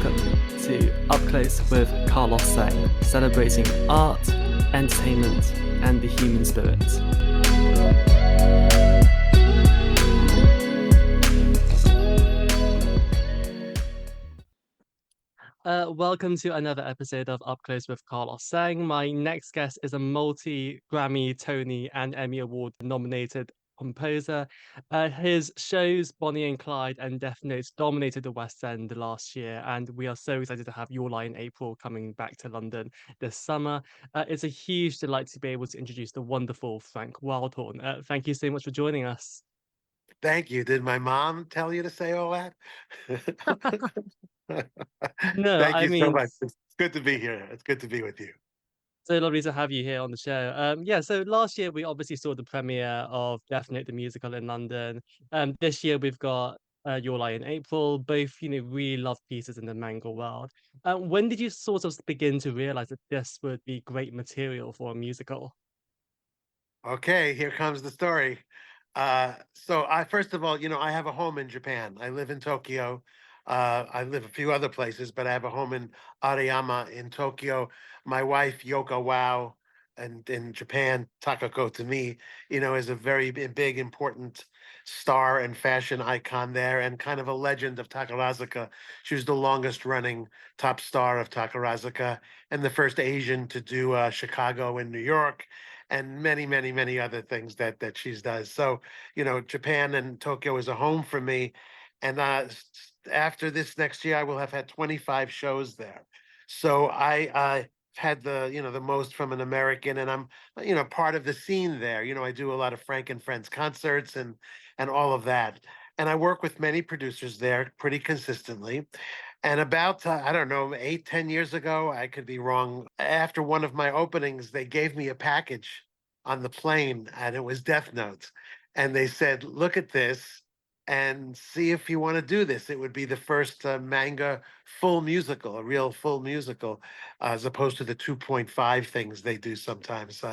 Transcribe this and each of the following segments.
welcome to Up Close with Carlos Zheng, celebrating art, entertainment, and the human spirit. Welcome to another episode of Up Close with Carlos Zheng. My next guest is a multi-Grammy, Tony, and Emmy Award nominated composer. His shows Bonnie and Clyde and Death Note dominated the West End last year, and we are so excited to have Your Lie in April coming back to London this summer. It's a huge delight to be able to introduce the wonderful Frank Wildhorn. Thank you so much for joining us. Thank you. Did my mom tell you to say all that? No, Thank I you so mean, much. It's good to be here. It's good to be with you. so lovely to have you here on the show. Yeah, so last year we obviously saw the premiere of Death Note the musical in London. This year we've got Your Lie in April, both really love pieces in the manga world. When did you sort of begin to realize that this would be great material for a musical? Okay, here comes the story. So I first of all, I have a home in Japan. I live in Tokyo. I live a few other places, but I have a home in Arayama in Tokyo. My wife, Yoko Wow, and in Japan, Takako to me, is a very big, important star and fashion icon there and kind of a legend of Takarazuka. She was the longest running top star of Takarazuka and the first Asian to do Chicago and New York and many, many, many other things that she does. So, Japan and Tokyo is a home for me. And after this next year, I will have had 25 shows there. So I had the most from an American, and I'm, part of the scene there. I do a lot of Frank and Friends concerts and all of that. And I work with many producers there pretty consistently. And about, I don't know, 8, 10 years ago, I could be wrong. After one of my openings, they gave me a package on the plane and it was Death Note. And they said, look at this and see if you want to do this. It would be the first manga full musical, a real full musical, as opposed to the 2.5 things they do sometimes.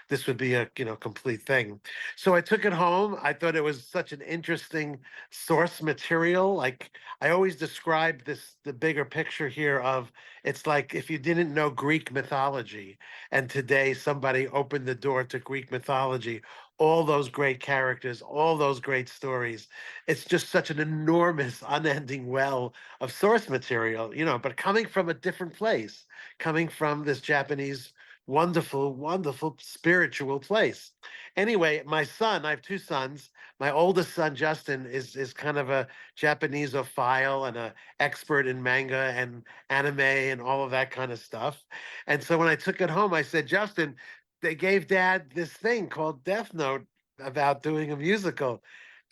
This would be a complete thing. So I took it home. I thought it was such an interesting source material. Like I always describe the bigger picture here of it's like if you didn't know Greek mythology and today somebody opened the door to Greek mythology, all those great characters, all those great stories. It's just such an enormous, unending well of source material, but coming from a different place, coming from this Japanese wonderful, wonderful spiritual place. Anyway, my son, I have two sons. My oldest son, Justin, is kind of a Japaneseophile and an expert in manga and anime and all of that kind of stuff. And so when I took it home, I said, Justin, they gave Dad this thing called Death Note about doing a musical.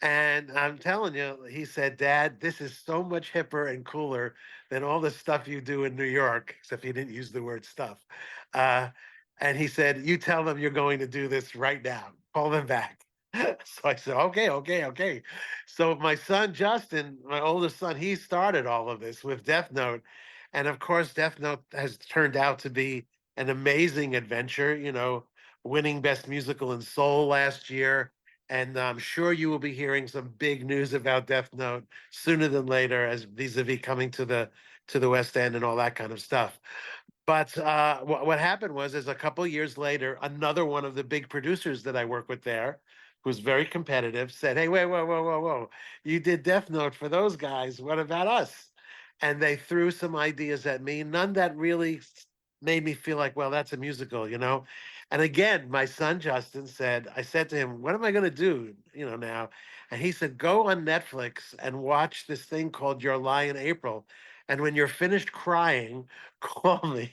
And I'm telling you, he said, Dad, this is so much hipper and cooler than all the stuff you do in New York, except he didn't use the word stuff. Uh, and he said, you tell them you're going to do this right now. Call them back. So I said, okay, okay, okay. So my son, Justin, my oldest son, he started all of this with Death Note. And of course, Death Note has turned out to be an amazing adventure, winning Best Musical in Seoul last year. And I'm sure you will be hearing some big news about Death Note sooner than later, as vis-a-vis coming to the West End and all that kind of stuff. But what happened is a couple of years later, another one of the big producers that I work with there, who's very competitive, said, "Hey, wait, whoa, whoa, whoa, whoa! You did Death Note for those guys. What about us?" And they threw some ideas at me, none that really made me feel like, well, that's a musical. And again, my son Justin said, I said to him, what am I going to do, now? And he said, go on Netflix and watch this thing called Your Lie in April. And when you're finished crying, call me.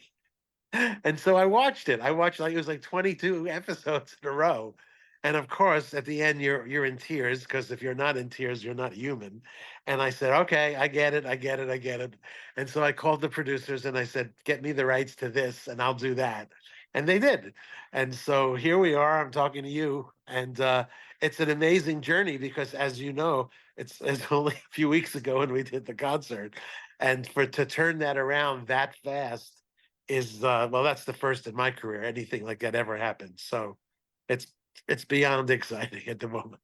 And so I watched it. I watched it was like 22 episodes in a row. And of course, at the end, you're in tears because if you're not in tears, you're not human. And I said, okay, I get it, I get it, I get it. And so I called the producers and I said, get me the rights to this and I'll do that. And they did. And so here we are. I'm talking to you. And it's an amazing journey because, as you know, it's only a few weeks ago when we did the concert. And to turn that around that fast is well, that's the first in my career anything like that ever happened. So it's beyond exciting at the moment.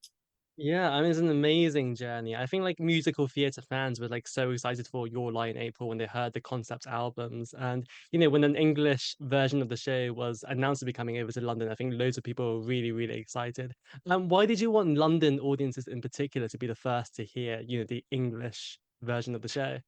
Yeah, I mean, it's an amazing journey. I think like musical theater fans were like so excited for Your Lie in April when they heard the concept albums. And when an English version of the show was announced to be coming over to London, I think loads of people were really, really excited. Why did you want London audiences in particular to be the first to hear, the English version of the show?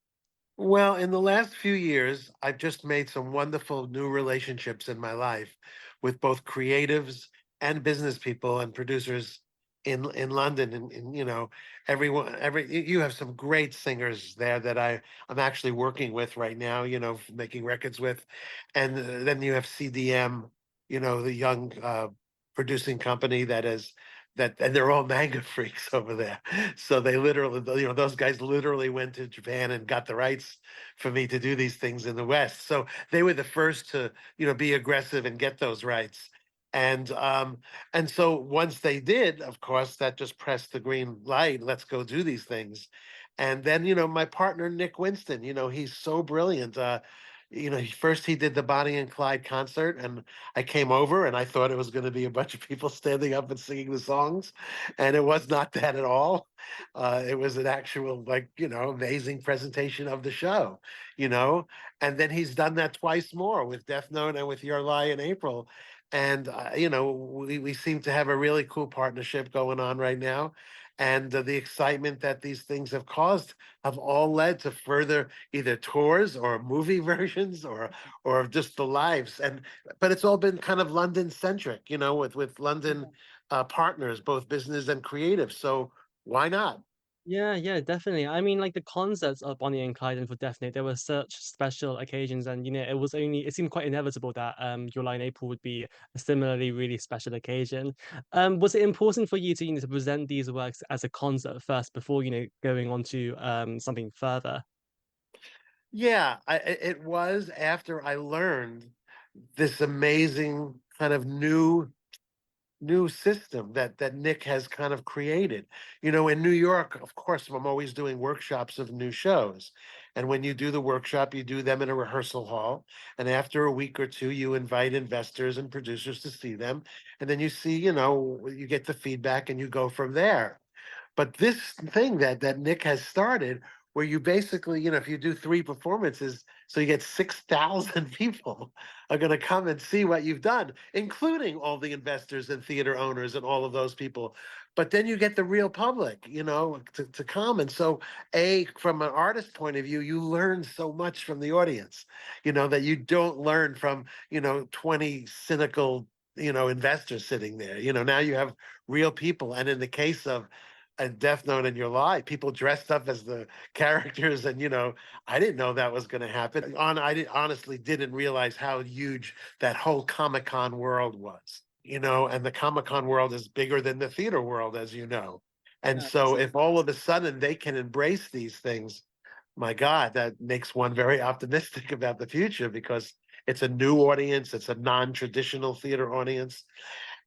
Well, in the last few years, I've just made some wonderful new relationships in my life with both creatives and business people and producers in London. And everyone, you have some great singers there that I'm actually working with right now. Making records with, and then you have CDM, the young producing company that is that, and they're all manga freaks over there. So they literally, those guys literally went to Japan and got the rights for me to do these things in the West. So they were the first to, be aggressive and get those rights. And so once they did, of course, that just pressed the green light. Let's go do these things. And then, my partner Nick Winston, he's so brilliant. First he did the Bonnie and Clyde concert, and I came over and I thought it was going to be a bunch of people standing up and singing the songs, and it was not that at all. It was an actual, like, amazing presentation of the show, you know. And then he's done that twice more with Death Note and with Your Lie in April. And we seem to have a really cool partnership going on right now. And the excitement that these things have caused have all led to further either tours or movie versions or just the lives. But it's all been kind of London centric, with London partners, both business and creative. So why not? Yeah, yeah, definitely. I mean, like the concerts of Bonnie and Clyde and for Death Note, there were such special occasions, and it seemed quite inevitable that Your Lie in April would be a similarly really special occasion. Was it important for you to to present these works as a concert first before going on to something further? Yeah, it was after I learned this amazing kind of new system that Nick has kind of created. In New York, of course, I'm always doing workshops of new shows. And when you do the workshop, you do them in a rehearsal hall. And after a week or two, you invite investors and producers to see them. And then you see, you get the feedback and you go from there. But this thing that Nick has started, where you basically, if you do three performances, so you get 6,000 people are going to come and see what you've done, including all the investors and theater owners and all of those people. But then you get the real public, to come. And so, from an artist point of view, you learn so much from the audience, that you don't learn from, 20 cynical, investors sitting there. Now you have real people. And in the case of Death Note and Your Lie, people dressed up as the characters, and I didn't know that was going to happen. Honestly didn't realize how huge that whole Comic Con world was. And the Comic Con world is bigger than the theater world, as you know. And Yeah, so, if all of a sudden they can embrace these things, my God, that makes one very optimistic about the future because it's a new audience, it's a non-traditional theater audience.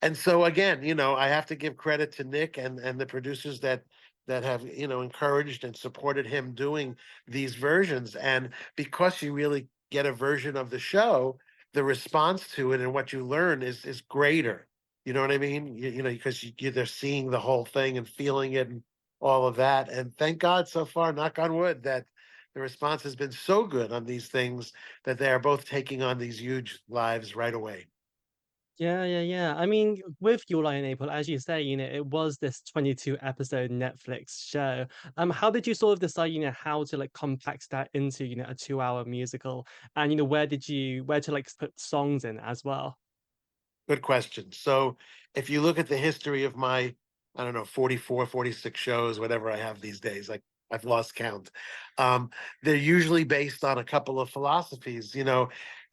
And so again, I have to give credit to Nick and the producers that have, encouraged and supported him doing these versions. And because you really get a version of the show, the response to it and what you learn is greater. You know what I mean? Because they're seeing the whole thing and feeling it and all of that. And thank God so far, knock on wood, that the response has been so good on these things that they are both taking on these huge lives right away. yeah, yeah, yeah. I mean, with Your Lie in April, as you say, it was this 22 episode Netflix show. How did you sort of decide, how to like compact that into, a 2 hour musical? And where to like put songs in as well? Good question. So if you look at the history of my, I don't know, 44, 46 shows, whatever I have these days, like I've lost count. Um, they're usually based on a couple of philosophies,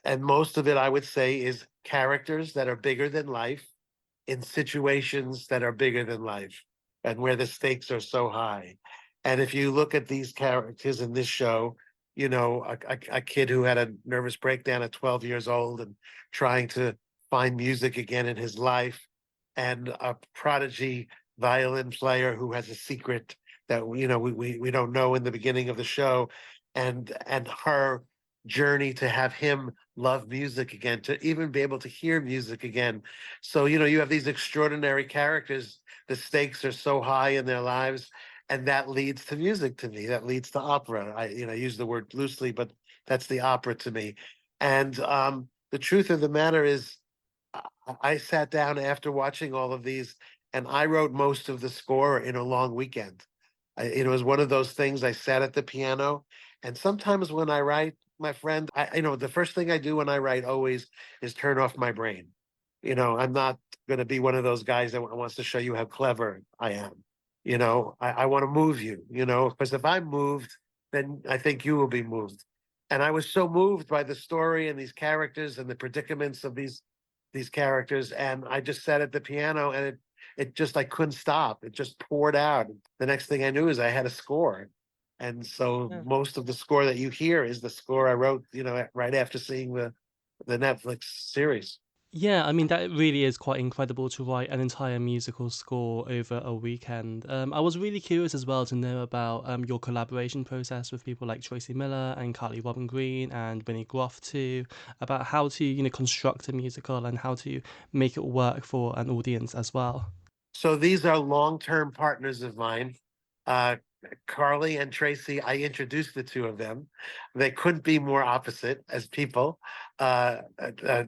and most of it I would say is characters that are bigger than life in situations that are bigger than life and where the stakes are so high. And if you look at these characters in this show, a kid who had a nervous breakdown at 12 years old and trying to find music again in his life, and a prodigy violin player who has a secret that we don't know in the beginning of the show, and her journey to have him love music again, to even be able to hear music again. So, you have these extraordinary characters. The stakes are so high in their lives, and that leads to music to me. That leads to opera. I use the word loosely, but that's the opera to me. And the truth of the matter is, I sat down after watching all of these, and I wrote most of the score in a long weekend. It was one of those things. I sat at the piano, and sometimes when I write, my friend, the first thing I do when I write always is turn off my brain. I'm not going to be one of those guys that wants to show you how clever I am. I want to move you, because if I'm moved, then I think you will be moved. And I was so moved by the story and these characters and the predicaments of these characters. And I just sat at the piano, and it just, I couldn't stop. It just poured out. The next thing I knew is I had a score. And so Yeah. most of the score that you hear is the score I wrote, right after seeing the Netflix series. Yeah, I mean, that really is quite incredible to write an entire musical score over a weekend. I was really curious as well to know about your collaboration process with people like Tracy Miller and Carly Robin Green and Winnie Groff too, about how to, construct a musical and how to make it work for an audience as well. So these are long-term partners of mine. Uh, Carly and Tracy, I introduced the two of them. They couldn't be more opposite as people.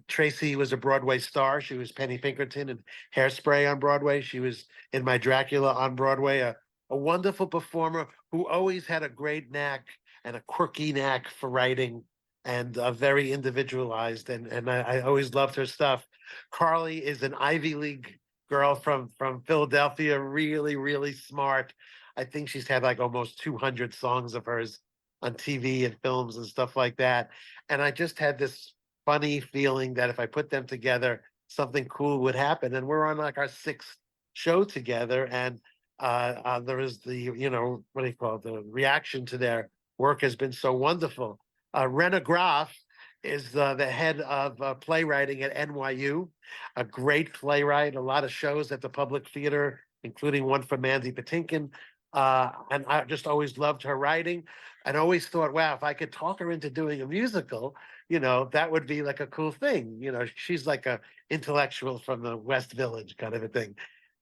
Tracy was a Broadway star. She was Penny Pinkerton in Hairspray on Broadway. She was in My Dracula on Broadway, a wonderful performer who always had a great knack and a quirky knack for writing, and very individualized. And I always loved her stuff. Carly is an Ivy League girl from Philadelphia, really, really smart. I think she's had like almost 200 songs of hers on TV and films and stuff like that. And I just had this funny feeling that if I put them together, something cool would happen. And we're on like our sixth show together. And there is what do you call it? The reaction to their work has been so wonderful. Rena Graff is the head of playwriting at NYU, a great playwright, a lot of shows at the Public Theater, including one for Mandy Patinkin. And I just always loved her writing, and always thought, wow, if I could talk her into doing a musical, that would be like a cool thing. She's like a intellectual from the West Village kind of a thing.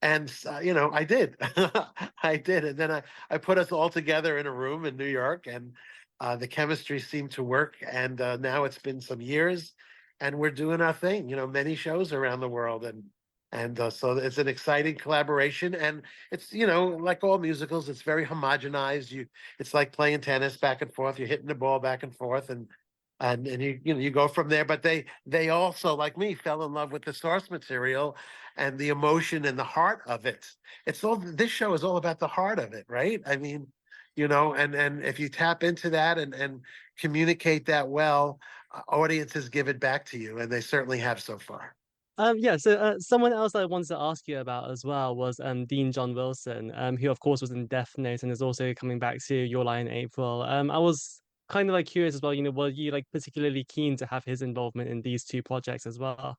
And, I did. I did. And then I put us all together in a room in New York, and the chemistry seemed to work. And now it's been some years, and we're doing our thing, many shows around the world. And so it's an exciting collaboration. And it's, like all musicals, it's very homogenized. It's like playing tennis back and forth. You're hitting the ball back and forth, and you go from there. But they also, like me, fell in love with the source material and the emotion and the heart of it. This show is all about the heart of it, right? I mean, and if you tap into that and communicate that well, audiences give it back to you, and they certainly have so far. Yeah, so someone else I wanted to ask you about as well was Dean John Wilson, who of course was in Death Note and is also coming back to Your Lie in April. I was kind of like curious as well, were you like particularly keen to have his involvement in these two projects as well?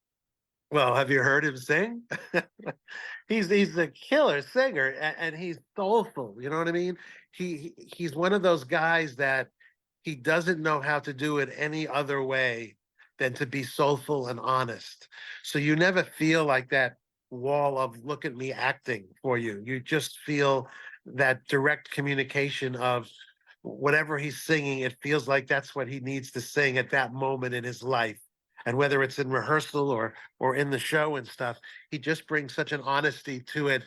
Well, have you heard him sing? He's a killer singer, and he's soulful. You know what I mean? He's one of those guys that he doesn't know how to do it any other way than to be soulful and honest. So you never feel like that wall of look at me acting for you. You just feel that direct communication of whatever he's singing. It feels like that's what he needs to sing at that moment in his life. And whether it's in rehearsal or in the show and stuff, he just brings such an honesty to it.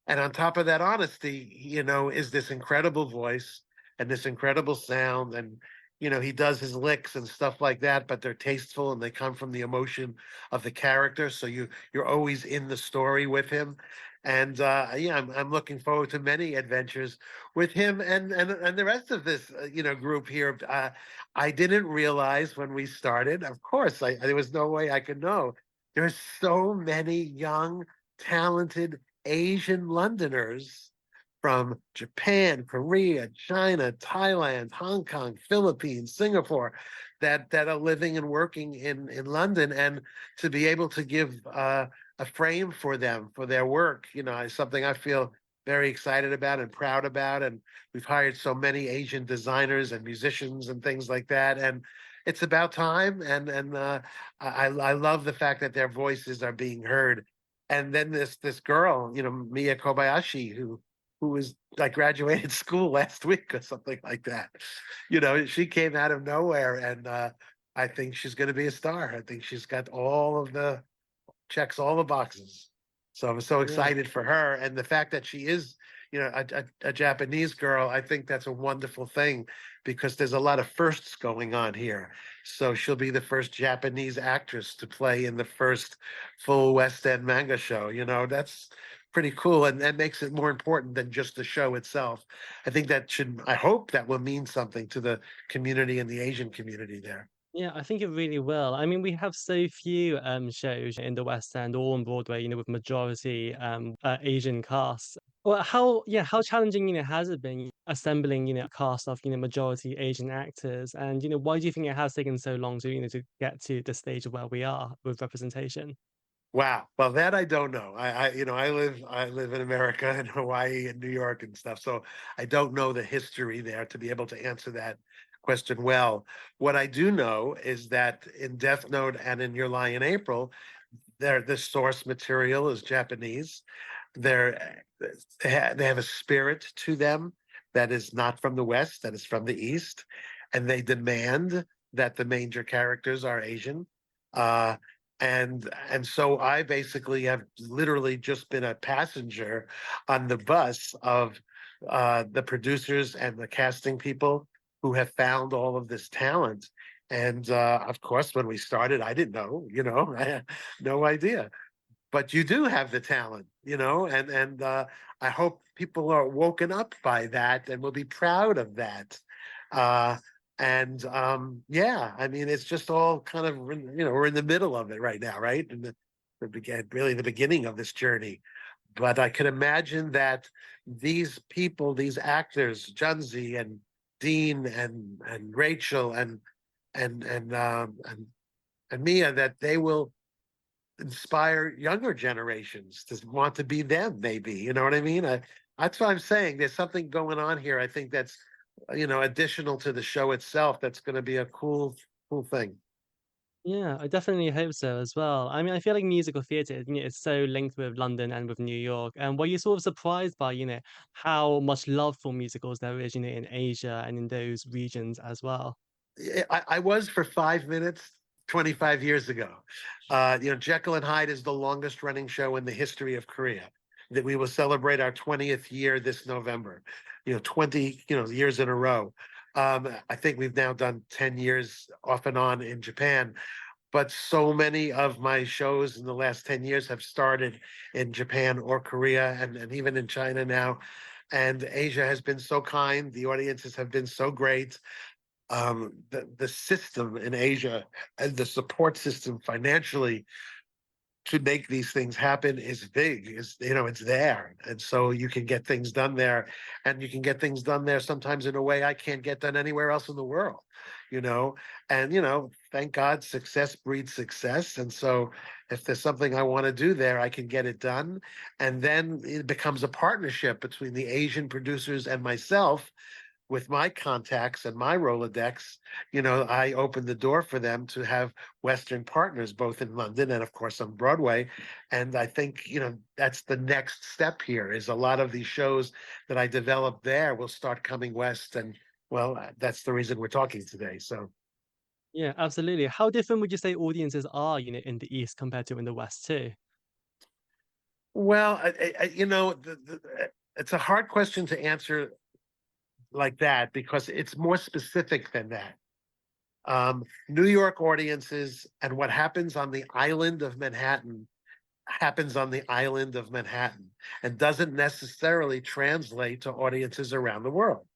And on top of that honesty, is this incredible voice and this incredible sound. And he does his licks and stuff like that, but they're tasteful and they come from the emotion of the character. So you're always in the story with him. And yeah, I'm looking forward to many adventures with him and the rest of this group here. I didn't realize when we started. Of course, there was no way I could know. There's so many young, talented Asian Londoners from Japan, Korea, China, Thailand, Hong Kong, Philippines, Singapore, that are living and working in London, and to be able to give a frame for them for their work, is something I feel very excited about and proud about. And we've hired so many Asian designers and musicians and things like that. And it's about time, and I love the fact that their voices are being heard. And then this girl, Mia Kobayashi, who was like graduated school last week or something like that. She came out of nowhere, and I think she's going to be a star. I think she's got all of the checks all the boxes. So I'm so Yeah. excited for her, and the fact that she is, a Japanese girl. I think that's a wonderful thing because there's a lot of firsts going on here. So she'll be the first Japanese actress to play in the first full West End manga show. That's pretty cool, and that makes it more important than just the show itself. I hope that will mean something to the community and the Asian community there. Yeah, I think it really will. I mean, we have so few shows in the West End or on Broadway, with majority Asian casts. Well, how challenging, has it been assembling, a cast of, majority Asian actors? And, why do you think it has taken so long to, to get to the stage of where we are with representation? Wow. Well, that I don't know. I live in America and Hawaii and New York and stuff. So I don't know the history there to be able to answer that question well. What I do know is that in Death Note and in Your Lie in April, the source material is Japanese. They're they have a spirit to them that is not from the West, that is from the East, and they demand that the major characters are Asian. Uh, and so I basically have literally just been a passenger on the bus of the producers and the casting people who have found all of this talent. And of course, when we started, I didn't know, I had no idea. But you do have the talent, and I hope people are woken up by that and will be proud of that. Uh, and yeah, I mean, it's just all kind of, we're in the middle of it right now, right? And really the beginning of this journey. But I can imagine that these people, these actors, Junzi and Dean and Rachel and Mia, that they will inspire younger generations to want to be them, maybe. You know what I mean? That's what I'm saying. There's something going on here. I think that's, additional to the show itself. That's going to be a cool thing. Yeah, I definitely hope so as well. I mean, I feel like musical theatre, it's so linked with London and with New York. And were you sort of surprised by, how much love for musicals there is, in Asia and in those regions as well? I was for 5 minutes 25 years ago. Jekyll and Hyde is the longest running show in the history of Korea. That we will celebrate our 20th year this November. 20 years in a row. I think we've now done 10 years off and on in Japan. But so many of my shows in the last 10 years have started in Japan or Korea and even in China now. And Asia has been so kind. The audiences have been so great. The system in Asia and the support system financially to make these things happen is big. It's there, and so you can get things done there, and you can get things done there sometimes in a way I can't get done anywhere else in the world. You know, and thank God, success breeds success, and so if there's something I want to do there, I can get it done, and then it becomes a partnership between the Asian producers and myself with my contacts and my Rolodex. I opened the door for them to have Western partners, both in London and, of course, on Broadway. And I think, that's the next step here is a lot of these shows that I developed there will start coming West. And, well, that's the reason we're talking today. So, Yeah, absolutely. How different would you say audiences are, in the East compared to in the West too? well, it's a hard question to answer like that because it's more specific than that. New York audiences and what happens on the island of Manhattan happens on the island of Manhattan and doesn't necessarily translate to audiences around the world,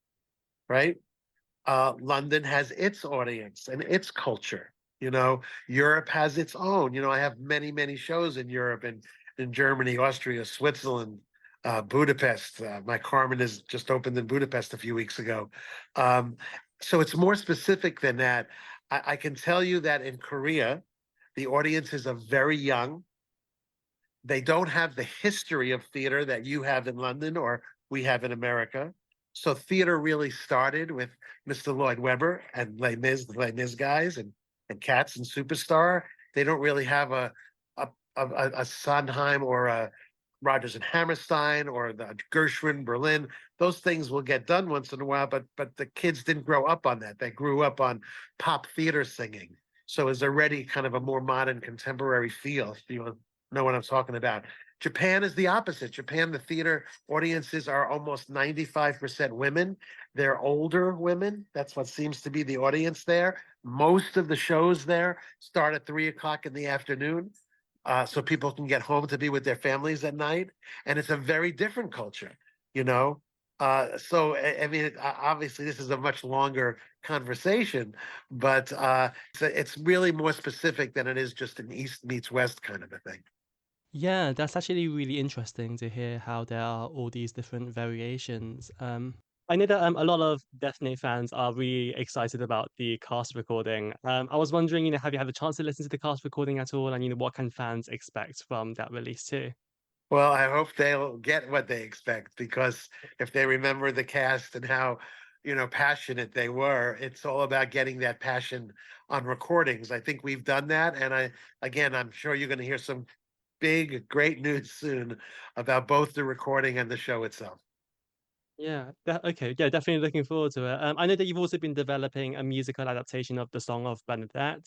right? London has its audience and its culture. Europe has its own. I have many, many shows in Europe and in Germany, Austria, Switzerland, Budapest. My Carmen has just opened in Budapest a few weeks ago. Um, so it's more specific than that. I can tell you that in Korea, the audiences are very young. They don't have the history of theater that you have in London or we have in America. So theater really started with Mr. Lloyd Webber and the Les Mis guys, and Cats and Superstar. They don't really have a Sondheim or a Rodgers and Hammerstein or the Gershwin, Berlin. Those things will get done once in a while, but the kids didn't grow up on that. They grew up on pop theater singing. So it's already kind of a more modern contemporary feel, if you know what I'm talking about. Japan is the opposite. Japan, the theater audiences are almost 95% women. They're older women. That's what seems to be the audience there. Most of the shows there start at 3 o'clock in the afternoon, so people can get home to be with their families at night. And it's a very different culture, you know. I mean, obviously, this is a much longer conversation, but it's really more specific than it is just an East meets West kind of a thing. Yeah, that's actually really interesting to hear how there are all these different variations. I know that a lot of Death Note fans are really excited about the cast recording. I was wondering, have you had a chance to listen to the cast recording at all, and what can fans expect from that release too? Well, I hope they'll get what they expect, because if they remember the cast and how, passionate they were, it's all about getting that passion on recordings. I think we've done that. And again, I'm sure you're going to hear some big, great news soon about both the recording and the show itself. Yeah, okay, yeah, definitely looking forward to it. I know that you've also been developing a musical adaptation of the Song of Bernadette,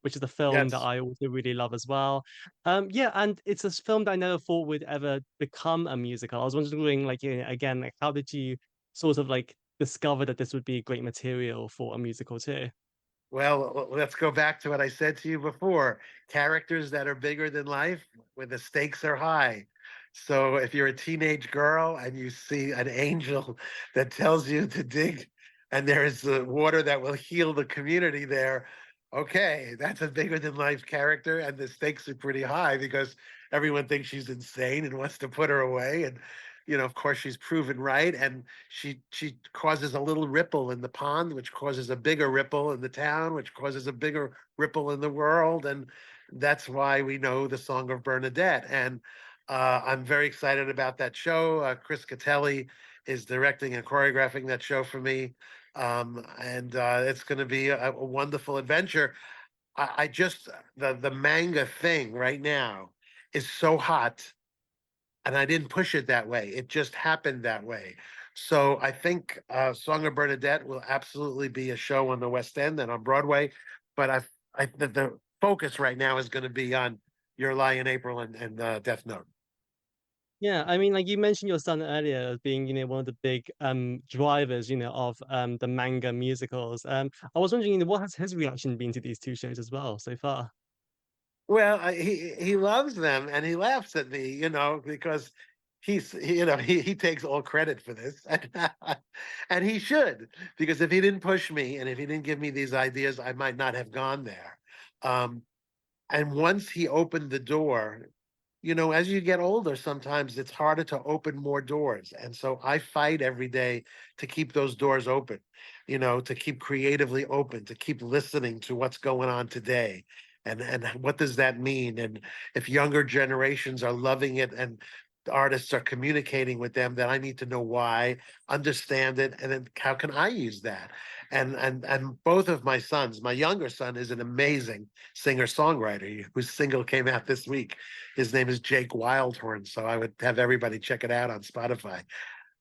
which is a film that Yes. I also really love as well. Yeah, and it's a film that I never thought would ever become a musical. I was wondering, like, again, like, how did you sort of like discover that this would be great material for a musical too? Well, let's go back to what I said to you before. Characters that are bigger than life, where the stakes are high. So if you're a teenage girl and you see an angel that tells you to dig, and there is water that will heal the community there, okay, that's a bigger than life character, and the stakes are pretty high because everyone thinks she's insane and wants to put her away. And of course, she's proven right, and she causes a little ripple in the pond, which causes a bigger ripple in the town, which causes a bigger ripple in the world. And that's why we know the Song of Bernadette. And I'm very excited about that show. Chris Catelli is directing and choreographing that show for me. And it's going to be a wonderful adventure. I just, the manga thing right now is so hot, and I didn't push it that way. It just happened that way. So I think Song of Bernadette will absolutely be a show on the West End and on Broadway. But the focus right now is going to be on Your Lie in April and Death Note. Yeah, I mean, like you mentioned your son earlier as being, one of the big drivers, of the manga musicals. I was wondering, what has his reaction been to these two shows as well so far? Well, he loves them, and he laughs at me, because he takes all credit for this, and he should, because if he didn't push me and if he didn't give me these ideas, I might not have gone there. Um, and once he opened the door, as you get older, sometimes it's harder to open more doors. And so I fight every day to keep those doors open, to keep creatively open, to keep listening to what's going on today. And what does that mean? And if younger generations are loving it and the artists are communicating with them, then I need to know why, understand it, and then how can I use that? And both of my sons, my younger son is an amazing singer-songwriter whose single came out this week. His name is Jekyl Hyde, so I would have everybody check it out on Spotify.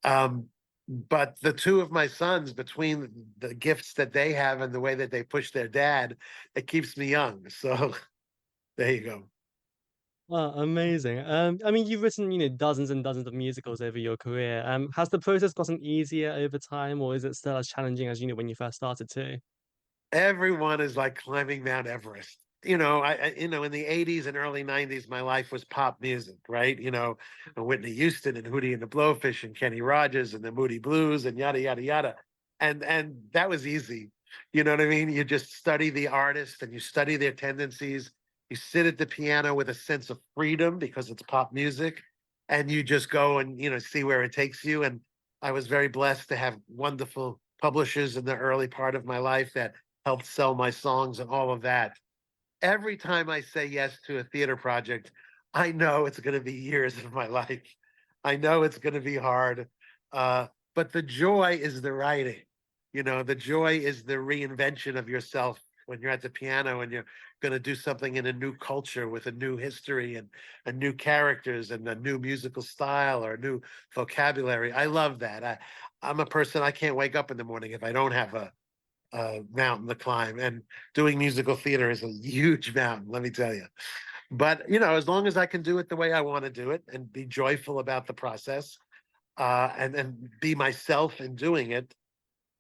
Um, but the two of my sons, between the gifts that they have and the way that they push their dad, it keeps me young. So there you go. Oh, amazing. I mean, you've written, dozens and dozens of musicals over your career. Has the process gotten easier over time, or is it still as challenging as, when you first started too? Everyone is like climbing Mount Everest. In the 80s and early 90s, my life was pop music, right? Whitney Houston and Hootie and the Blowfish and Kenny Rogers and the Moody Blues and yada yada yada. And that was easy. You know what I mean? You just study the artist and you study their tendencies. You sit at the piano with a sense of freedom because it's pop music, and you just go and see where it takes you. And I was very blessed to have wonderful publishers in the early part of my life that helped sell my songs and all of that. Every time I say yes to a theater project, I know it's going to be years of my life. I know it's going to be hard. but the joy is the writing. The joy is the reinvention of yourself when you're at the piano and you're going to do something in a new culture with a new history and a new characters and a new musical style or a new vocabulary. I love that. I'm a person, I can't wake up in the morning if I don't have a mountain to climb. And doing musical theater is a huge mountain, let me tell you. But, as long as I can do it the way I want to do it and be joyful about the process, and be myself in doing it,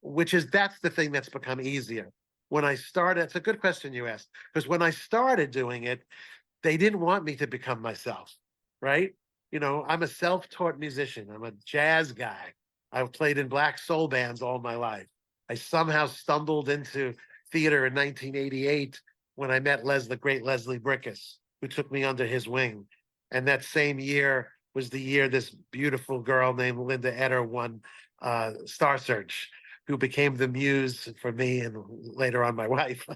that's the thing that's become easier. When I started, it's a good question you asked, because when I started doing it, they didn't want me to become myself, right? I'm a self-taught musician. I'm a jazz guy. I've played in black soul bands all my life. I somehow stumbled into theater in 1988 when I met the great Leslie Bricusse, who took me under his wing. And that same year was the year this beautiful girl named Linda Eder won Star Search, who became the muse for me and later on my wife.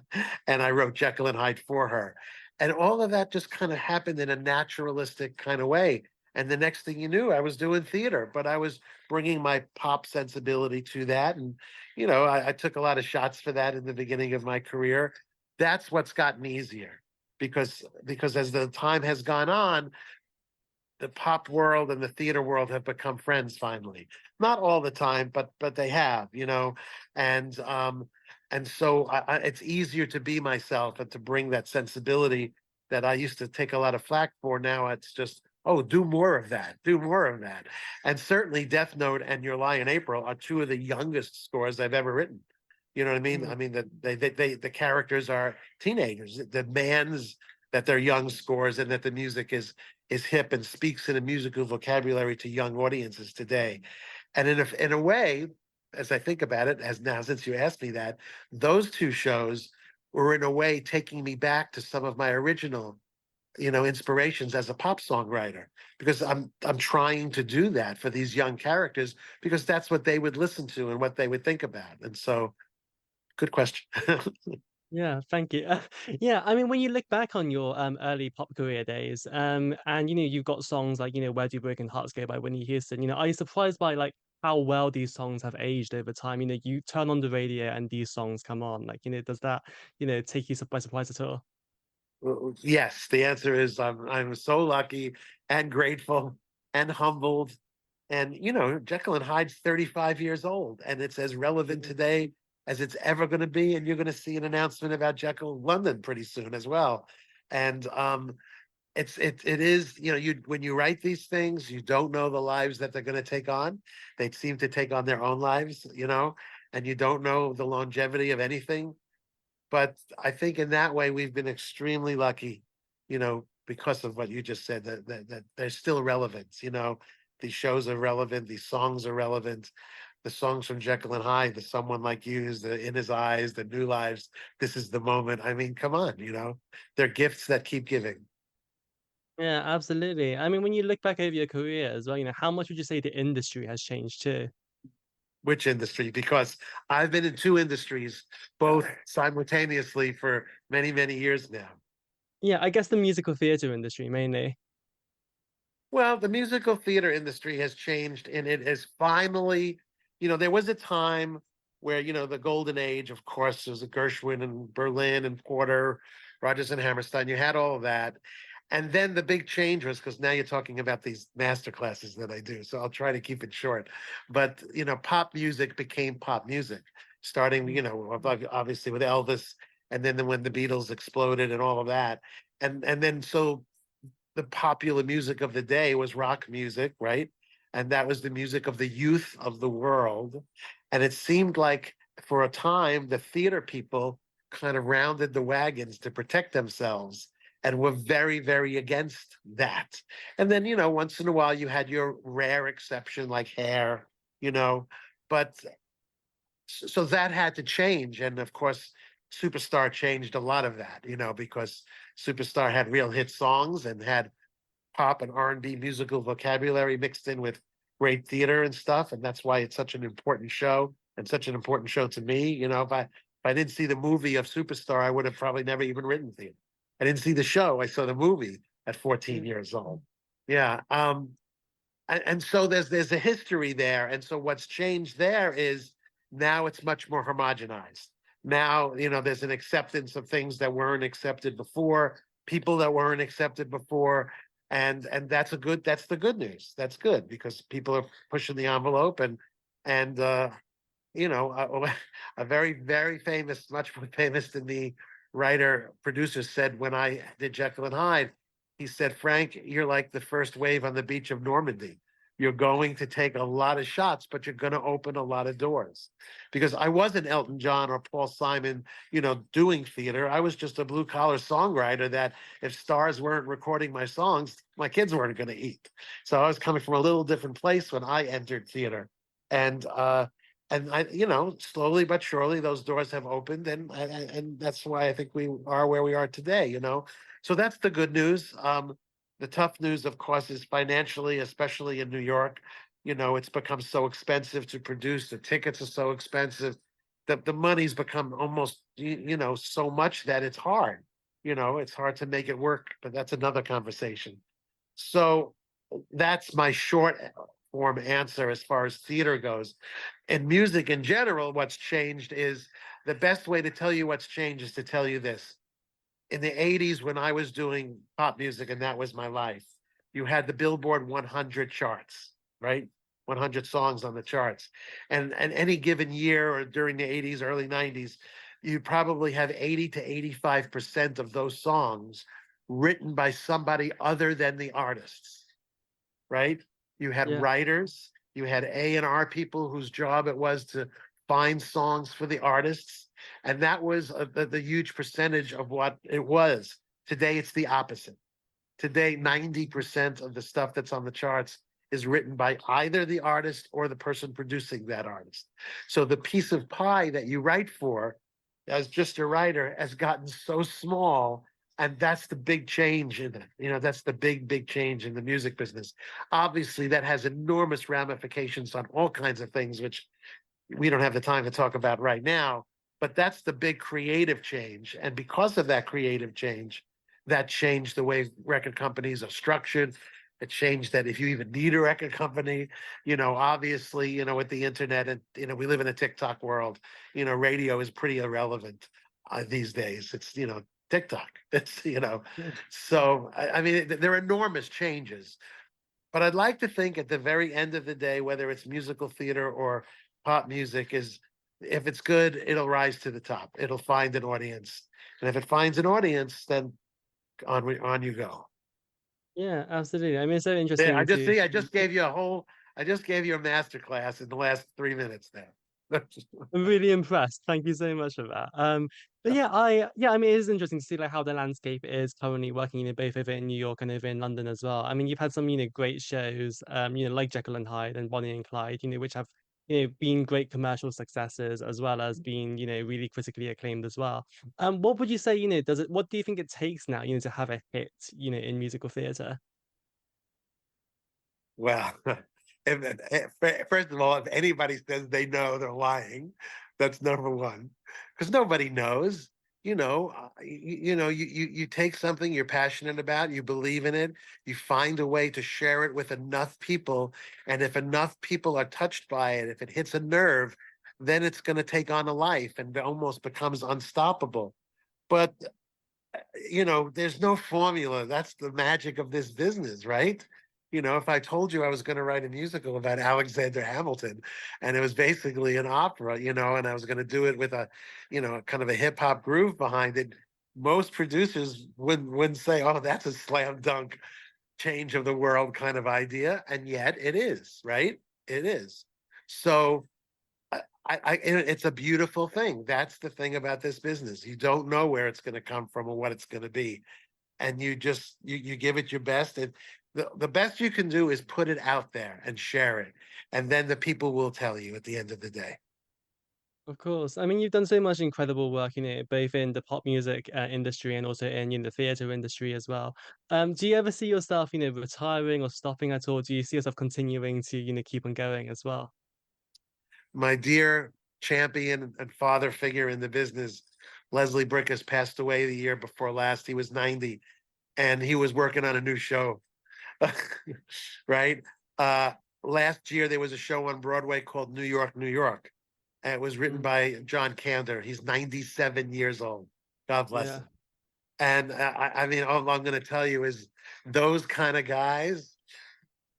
And I wrote Jekyll and Hyde for her. And all of that just kind of happened in a naturalistic kind of way. And the next thing you knew, I was doing theater, but I was bringing my pop sensibility to that. And, I took a lot of shots for that in the beginning of my career. That's what's gotten easier because as the time has gone on, the pop world and the theater world have become friends finally. Not all the time, but they have, and so it's easier to be myself and to bring that sensibility that I used to take a lot of flack for. Now it's just, oh, do more of that, do more of that. And certainly Death Note and Your Lie in April are two of the youngest scores I've ever written. You know what I mean? I mean, the characters are teenagers. It demands that they're young scores and that the music is hip and speaks in a musical vocabulary to young audiences today. And in a way, as I think about it, as now since you asked me that, those two shows were in a way taking me back to some of my original, inspirations as a pop songwriter, because I'm trying to do that for these young characters because that's what they would listen to and what they would think about. And so, good question. Yeah, thank you. Yeah, I mean, when you look back on your early pop career days, and you've got songs like "Where Do Broken Hearts Go" by Whitney Houston. Are you surprised by like how well these songs have aged over time? You turn on the radio and these songs come on. Like, does that take you by surprise at all? Yes, the answer is I'm so lucky and grateful and humbled. And Jekyll and Hyde's 35 years old, and it's as relevant today as it's ever going to be. And you're going to see an announcement about Jekyll in London pretty soon as well. And it is, you when you write these things, you don't know the lives that they're going to take on. They seem to take on their own lives, and you don't know the longevity of anything. But I think in that way, we've been extremely lucky, because of what you just said, that they're still relevant. These shows are relevant, these songs are relevant. The songs from Jekyll and Hyde, the Someone Like You's, the In His Eyes, the New Lives, This Is the Moment. I mean, come on, they're gifts that keep giving. Yeah, absolutely. I mean, when you look back over your career as well, how much would you say the industry has changed too? Which industry? Because I've been in two industries, both simultaneously for many, many years now. Yeah, I guess the musical theater industry mainly. Well, the musical theater industry has changed, and it has finally, there was a time where, the golden age, of course, was Gershwin and Berlin and Porter, Rodgers and Hammerstein. You had all of that. And then the big change was because now you're talking about these master classes that I do. So I'll try to keep it short. But, pop music became pop music, starting, obviously with Elvis, and then when the Beatles exploded and all of that. And then so the popular music of the day was rock music, right? And that was the music of the youth of the world. And it seemed like for a time, the theater people kind of rounded the wagons to protect themselves and were very, very against that. And then, once in a while you had your rare exception like Hair, you know, but so that had to change. And of course, Superstar changed a lot of that, because Superstar had real hit songs and had pop and R&B musical vocabulary mixed in with great theater and stuff. And that's why it's such an important show and such an important show to me. If I didn't see the movie of Superstar, I would have probably never even written theater. I didn't see the show. I saw the movie at 14 years old. Yeah. and so there's a history there, and so what's changed there is now it's much more homogenized. Now, there's an acceptance of things that weren't accepted before, people that weren't accepted before, and that's the good news. That's good because people are pushing the envelope, and a very, very famous, much more famous than the writer producer said when I did Jekyll and Hyde, he said, Frank, you're like the first wave on the beach of Normandy. You're going to take a lot of shots, but you're going to open a lot of doors. Because I wasn't Elton John or Paul Simon, doing theater. I was just a blue collar songwriter that if stars weren't recording my songs, my kids weren't going to eat. So I was coming from a little different place when I entered theater. And I, slowly but surely, those doors have opened, and that's why I think we are where we are today. So that's the good news. The tough news, of course, is financially, especially in New York. It's become so expensive to produce. The tickets are so expensive that the money's become almost, so much that it's hard. It's hard to make it work, but that's another conversation. So that's my short form answer as far as theater goes. In music in general, what's changed is the best way to tell you what's changed is to tell you this. In the 80s, when I was doing pop music and that was my life, you had the Billboard 100 charts, right? 100 songs on the charts. And any given year or during the 80s, early 90s, you probably have 80 to 85% of those songs written by somebody other than the artists, right? You had Yeah. writers, you had A&R people whose job it was to find songs for the artists, and that was the huge percentage of what it was. Today, it's the opposite. Today, 90% of the stuff that's on the charts is written by either the artist or the person producing that artist. So the piece of pie that you write for as just a writer has gotten so small, and that's the big change in it. That's the big change in the music business. Obviously, that has enormous ramifications on all kinds of things, which we don't have the time to talk about right now, but that's the big creative change. And because of that creative change, that changed the way record companies are structured. It changed that if you even need a record company, obviously, with the internet and, we live in a TikTok world, radio is pretty irrelevant these days. It's, TikTok. It's, Yeah. so, I mean, there are enormous changes. But I'd like to think at the very end of the day, whether it's musical theater or pop music, is if it's good, it'll rise to the top. It'll find an audience. And if it finds an audience, then on you go. Yeah, absolutely. I mean, it's so Yeah, interesting to I just gave you a master class in the last 3 minutes there. I'm really impressed. Thank you so much for that. But yeah, I mean, it is interesting to see like how the landscape is currently working, both over in New York and over in London as well. I mean, you've had some, great shows, like Jekyll and Hyde and Bonnie and Clyde, which have, been great commercial successes as well as being, really critically acclaimed as well. What would you say, what do you think it takes now, to have a hit, in musical theatre? Well, first of all, if anybody says they know, they're lying. That's number one, because nobody knows. You take something you're passionate about, you believe in it, you find a way to share it with enough people, and if enough people are touched by it, if it hits a nerve, then it's going to take on a life and almost becomes unstoppable. But there's no formula. That's the magic of this business, right? If I told you I was going to write a musical about Alexander Hamilton and it was basically an opera, and I was going to do it with a, kind of a hip hop groove behind it, most producers wouldn't say, oh, that's a slam dunk change of the world kind of idea. And yet it is, right? It is. So it's a beautiful thing. That's the thing about this business. You don't know where it's going to come from or what it's going to be, and you just you give it your best. And the best you can do is put it out there and share it, and then the people will tell you at the end of the day. Of course. I mean, you've done so much incredible work, both in the pop music industry and also in, the theater industry as well. Do you ever see yourself, retiring or stopping at all? Do you see yourself continuing to, keep on going as well? My dear champion and father figure in the business, Leslie Brick, passed away the year before last. He was 90, and he was working on a new show. Right? Uh, Last year there was a show on Broadway called New York, New York, and it was written Mm, by John Kander. He's 97 years old. God bless yeah, him. And I mean, all I'm going to tell you is those kind of guys,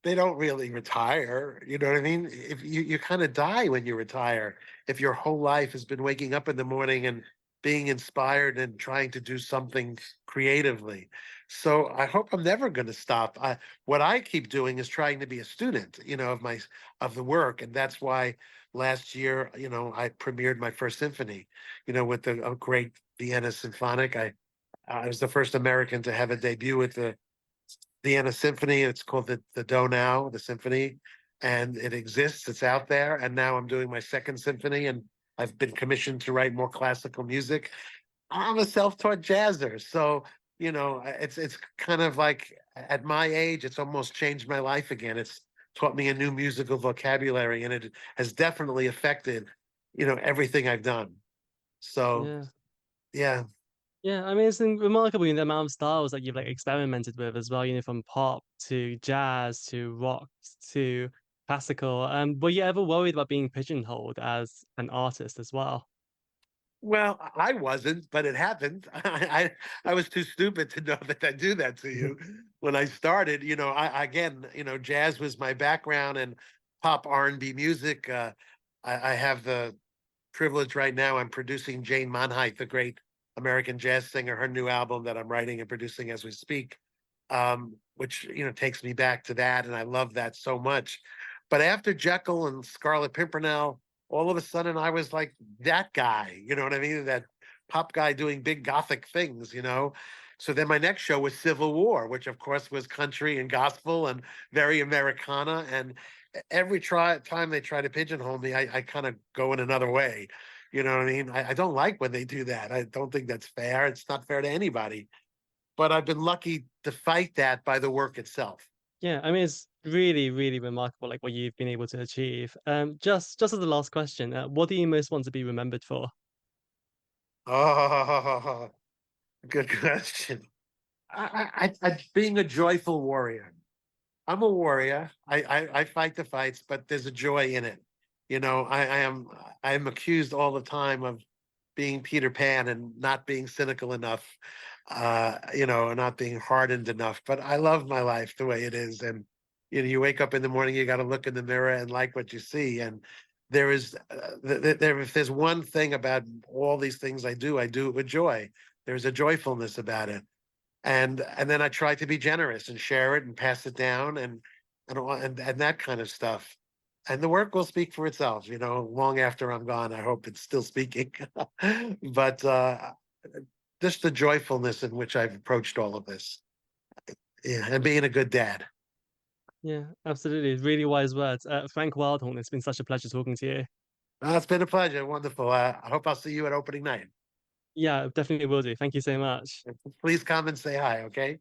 they don't really retire. You know what I mean? If you kind of die when you retire, if your whole life has been waking up in the morning and being inspired and trying to do something creatively. So I hope I'm never going to stop. What I keep doing is trying to be a student, of the work, and that's why last year, I premiered my first symphony, with the great Vienna Symphonic. I was the first American to have a debut with the Vienna Symphony. It's called the Do Now, the symphony, and it exists. It's out there. And now I'm doing my second symphony, and I've been commissioned to write more classical music. I'm a self-taught jazzer, so it's kind of like at my age, it's almost changed my life again. It's taught me a new musical vocabulary, and it has definitely affected, everything I've done. So yeah. yeah. Yeah, I mean, it's remarkable, the amount of styles that you've, like, experimented with as well, from pop to jazz to rock to classical. Were you ever worried about being pigeonholed as an artist as well? Well, I wasn't, but it happened. I was too stupid to know that I do that to you. When I started, jazz was my background and pop R&B music. I have the privilege right now. I'm producing Jane Monheit, the great American jazz singer, her new album that I'm writing and producing as we speak, which takes me back to that, and I love that so much. But after Jekyll and Scarlet Pimpernel, all of a sudden I was like that guy, you know what I mean? That pop guy doing big gothic things. So then my next show was Civil War, which of course was country and gospel and very Americana. And every time they try to pigeonhole me, I kind of go in another way. You know what I mean? I don't like when they do that. I don't think that's fair. It's not fair to anybody. But I've been lucky to fight that by the work itself. Yeah, I mean, it's really, really remarkable, like, what you've been able to achieve. Just as the last question, what do you most want to be remembered for? Oh, good question. Being a joyful warrior. I'm a warrior. I fight the fights, but there's a joy in it. I am accused all the time of being Peter Pan and not being cynical enough, and not being hardened enough. But I love my life the way it is. And you wake up in the morning, you got to look in the mirror and like what you see. And there is if there's one thing about all these things I do it with joy. There's a joyfulness about it, and then I try to be generous and share it and pass it down and that kind of stuff. And the work will speak for itself, long after I'm gone. I hope it's still speaking. But just the joyfulness in which I've approached all of this. Yeah, and being a good dad. Yeah, absolutely. Really wise words. Frank Wildhorn, it's been such a pleasure talking to you. It's been a pleasure. Wonderful. I hope I'll see you at opening night. Yeah, definitely will do. Thank you so much. Please come and say hi, okay?